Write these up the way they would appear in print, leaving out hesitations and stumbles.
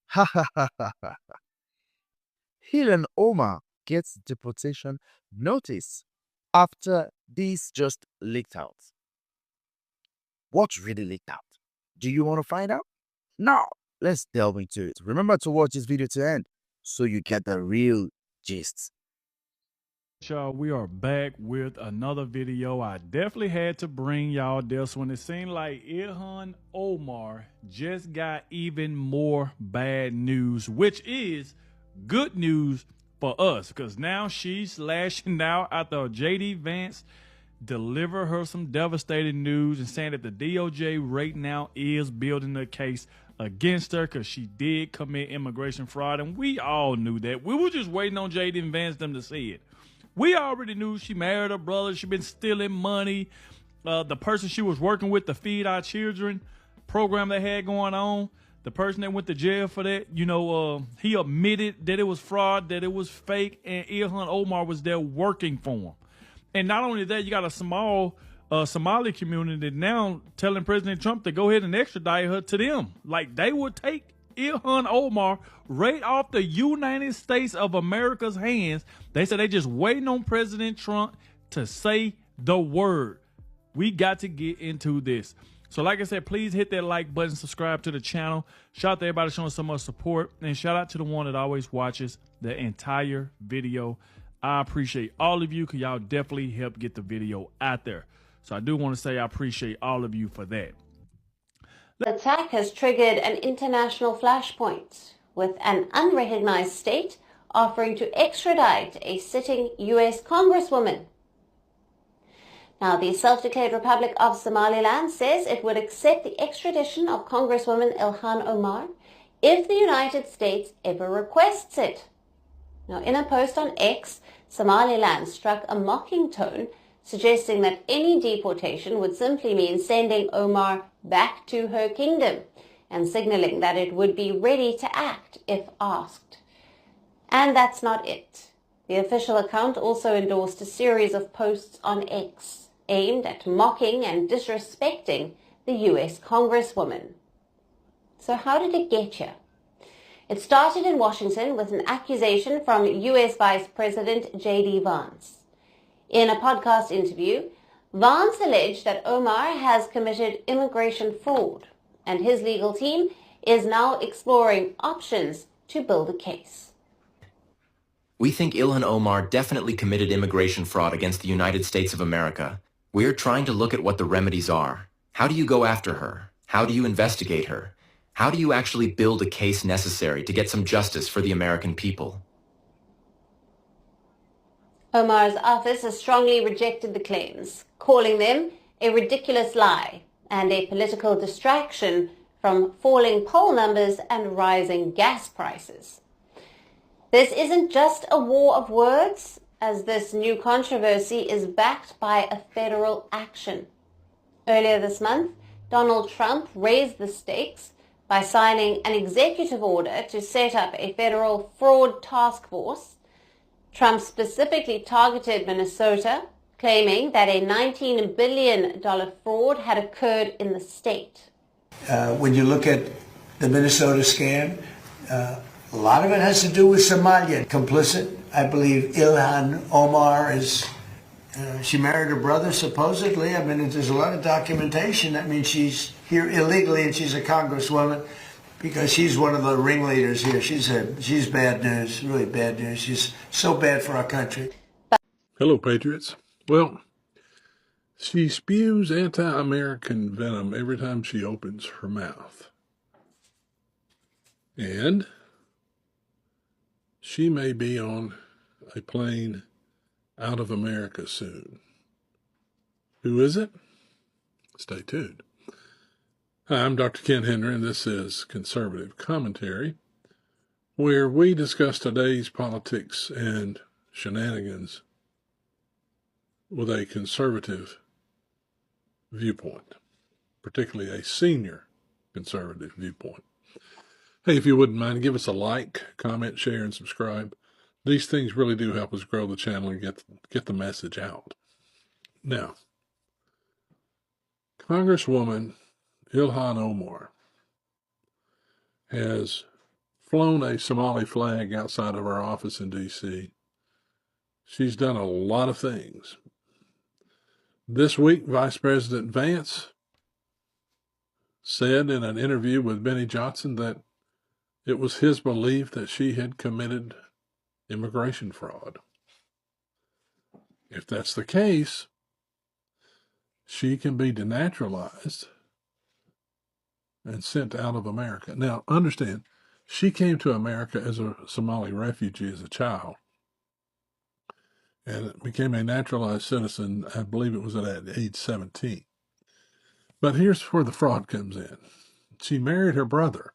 Ha ha ha ha ha. Ilhan Omar gets deportation notice after this just leaked out. What really leaked out? Do you want to find out? Now, let's delve into it. Remember to watch this video to end so you get the real gist. Y'all, we are back with another video. I definitely had to bring y'all this one. It seemed like Ilhan Omar just got even more bad news, which is good news for us because now she's lashing out after JD Vance deliver her some devastating news and saying that the DOJ right now is building a case against her because she did commit immigration fraud, and we all knew that. We were just waiting on JD Vance them to see it. We already knew she married her brother. She been stealing money. The person she was working with to feed our children program they had going on, the person that went to jail for that, he admitted that it was fraud, that it was fake, and Ilhan Omar was there working for him. And not only that, you got a small Somali community now telling President Trump to go ahead and extradite her to them. Like they would take Ilhan Omar right off the United States of America's hands. They said they just waiting on President Trump to say the word. We got to get into this. So like I said, please hit that like button, subscribe to the channel. Shout out to everybody showing so much support. And shout out to the one that always watches the entire video. I appreciate all of you because y'all definitely help get the video out there. So I do want to say I appreciate all of you for that. The attack has triggered an international flashpoint, with an unrecognized state offering to extradite a sitting U.S. Congresswoman. Now, the self-declared Republic of Somaliland says it would accept the extradition of Congresswoman Ilhan Omar if the United States ever requests it. Now, in a post on X, Somaliland struck a mocking tone, suggesting that any deportation would simply mean sending Omar back to her kingdom, and signaling that it would be ready to act if asked. And that's not it. The official account also endorsed a series of posts on X aimed at mocking and disrespecting the U.S. Congresswoman. So how did it get here? It started in Washington with an accusation from U.S. Vice President J.D. Vance. In a podcast interview, Vance alleged that Omar has committed immigration fraud, and his legal team is now exploring options to build a case. We think Ilhan Omar definitely committed immigration fraud against the United States of America. We're trying to look at what the remedies are. How do you go after her? How do you investigate her? How do you actually build a case necessary to get some justice for the American people? Omar's office has strongly rejected the claims, calling them a ridiculous lie and a political distraction from falling poll numbers and rising gas prices. This isn't just a war of words, as this new controversy is backed by a federal action. Earlier this month, Donald Trump raised the stakes by signing an executive order to set up a federal fraud task force. Trump specifically targeted Minnesota, claiming that a $19 billion fraud had occurred in the state. When you look at the Minnesota scam, a lot of it has to do with Somalia. Complicit, I believe Ilhan Omar is, she married her brother supposedly. I mean, there's a lot of documentation. That means she's here illegally and she's a congresswoman because she's one of the ringleaders here. She's bad news, really bad news. She's so bad for our country. Hello, Patriots. Well, she spews anti-American venom every time she opens her mouth. And she may be on a plane out of America soon. Who is it? Stay tuned. Hi, I'm Dr. Ken Henry, and this is Conservative Commentary, where we discuss today's politics and shenanigans with a conservative viewpoint, particularly a senior conservative viewpoint. Hey, if you wouldn't mind, give us a like, comment, share, and subscribe. These things really do help us grow the channel and get the message out. Now, Congresswoman Ilhan Omar has flown a Somali flag outside of our office in D.C. She's done a lot of things. This week, Vice President Vance said in an interview with Benny Johnson that it was his belief that she had committed immigration fraud. If that's the case, she can be denaturalized and sent out of America. Now, understand, she came to America as a Somali refugee as a child and became a naturalized citizen, I believe it was at age 17. But here's where the fraud comes in. She married her brother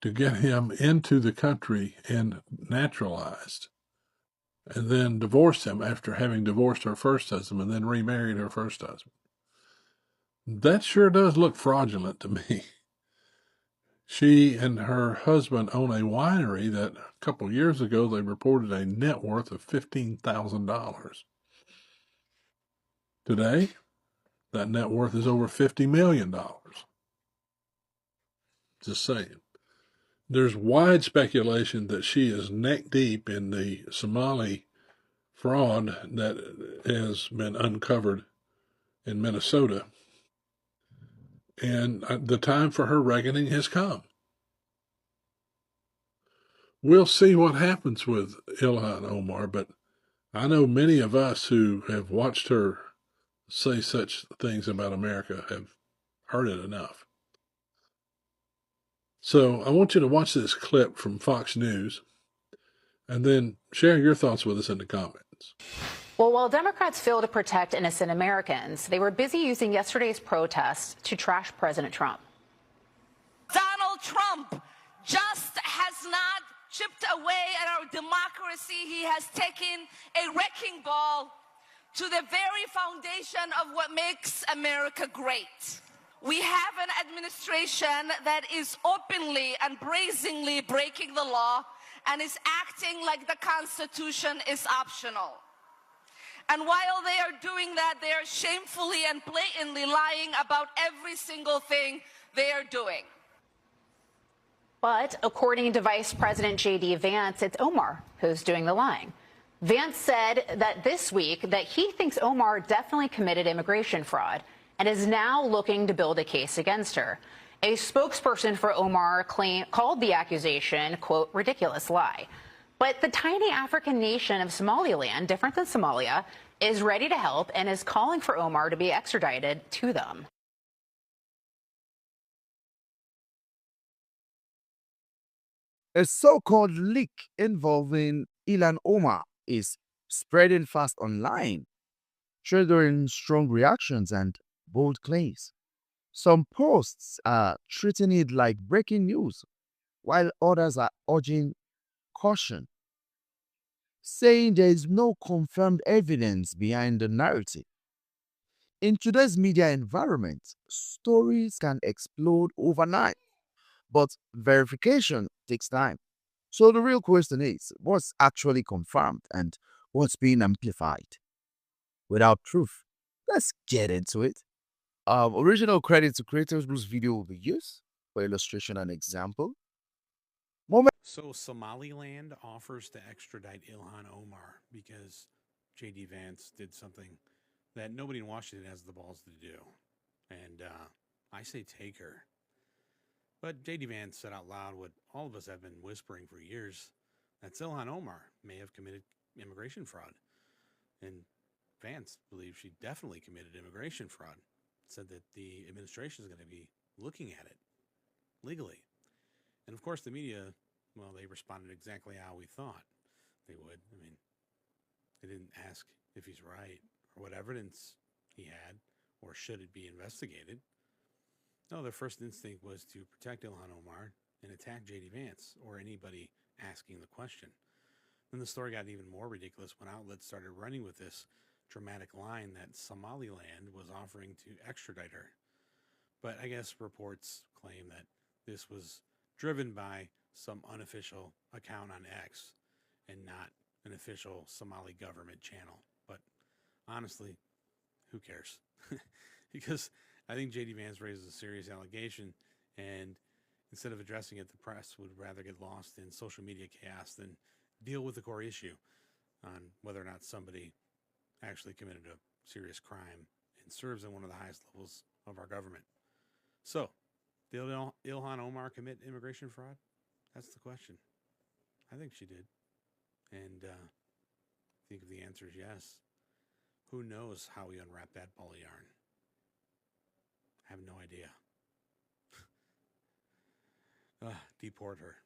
to get him into the country and naturalized, and then divorced him after having divorced her first husband and then remarried her first husband. That sure does look fraudulent to me. She and her husband own a winery that a couple years ago they reported a net worth of $15,000. Today, that net worth is over $50 million. Just saying. There's wide speculation that she is neck deep in the Somali fraud that has been uncovered in Minnesota. And the time for her reckoning has come. We'll see what happens with Ilhan Omar, but I know many of us who have watched her say such things about America have heard it enough. So I want you to watch this clip from Fox News and then share your thoughts with us in the comments. Well, while Democrats fail to protect innocent Americans, they were busy using yesterday's protests to trash President Trump. Donald Trump just has not chipped away at our democracy. He has taken a wrecking ball to the very foundation of what makes America great. We have an administration that is openly and brazenly breaking the law and is acting like the Constitution is optional. And while they are doing that, they are shamefully and blatantly lying about every single thing they are doing. But according to Vice President J.D. Vance, it's Omar who's doing the lying. Vance said that this week that he thinks Omar definitely committed immigration fraud and is now looking to build a case against her. A spokesperson for Omar called the accusation, quote, ridiculous lie. But the tiny African nation of Somaliland, different than Somalia, is ready to help and is calling for Omar to be extradited to them. A so-called leak involving Ilhan Omar is spreading fast online, triggering strong reactions and bold claims. Some posts are treating it like breaking news, while others are urging caution, saying there is no confirmed evidence behind the narrative. In today's media environment, stories can explode overnight, but verification takes time. So the real question is, what's actually confirmed and what's being amplified? Without proof, let's get into it. Original credit to creators whose video will be used for illustration and example. So Somaliland offers to extradite Ilhan Omar because J.D. Vance did something that nobody in Washington has the balls to do. And I say take her. But J.D. Vance said out loud what all of us have been whispering for years, that Ilhan Omar may have committed immigration fraud. And Vance believes she definitely committed immigration fraud. Said that the administration is going to be looking at it legally. And of course the media, well, they responded exactly how we thought they would. I mean, they didn't ask if he's right or what evidence he had or should it be investigated. No, their first instinct was to protect Ilhan Omar and attack J.D. Vance or anybody asking the question. Then the story got even more ridiculous when outlets started running with this dramatic line that Somaliland was offering to extradite her. But I guess reports claim that this was driven by some unofficial account on X and not an official Somali government channel. But honestly, who cares? Because I think J.D. Vance raises a serious allegation, and Instead of addressing it, the press would rather get lost in social media chaos than deal with the core issue on whether or not somebody actually committed a serious crime and serves in one of the highest levels of our government. So, did Ilhan Omar commit immigration fraud? That's the question. I think she did. And I think if the answer is yes, who knows how we unwrap that ball of yarn? I have no idea. Deport her.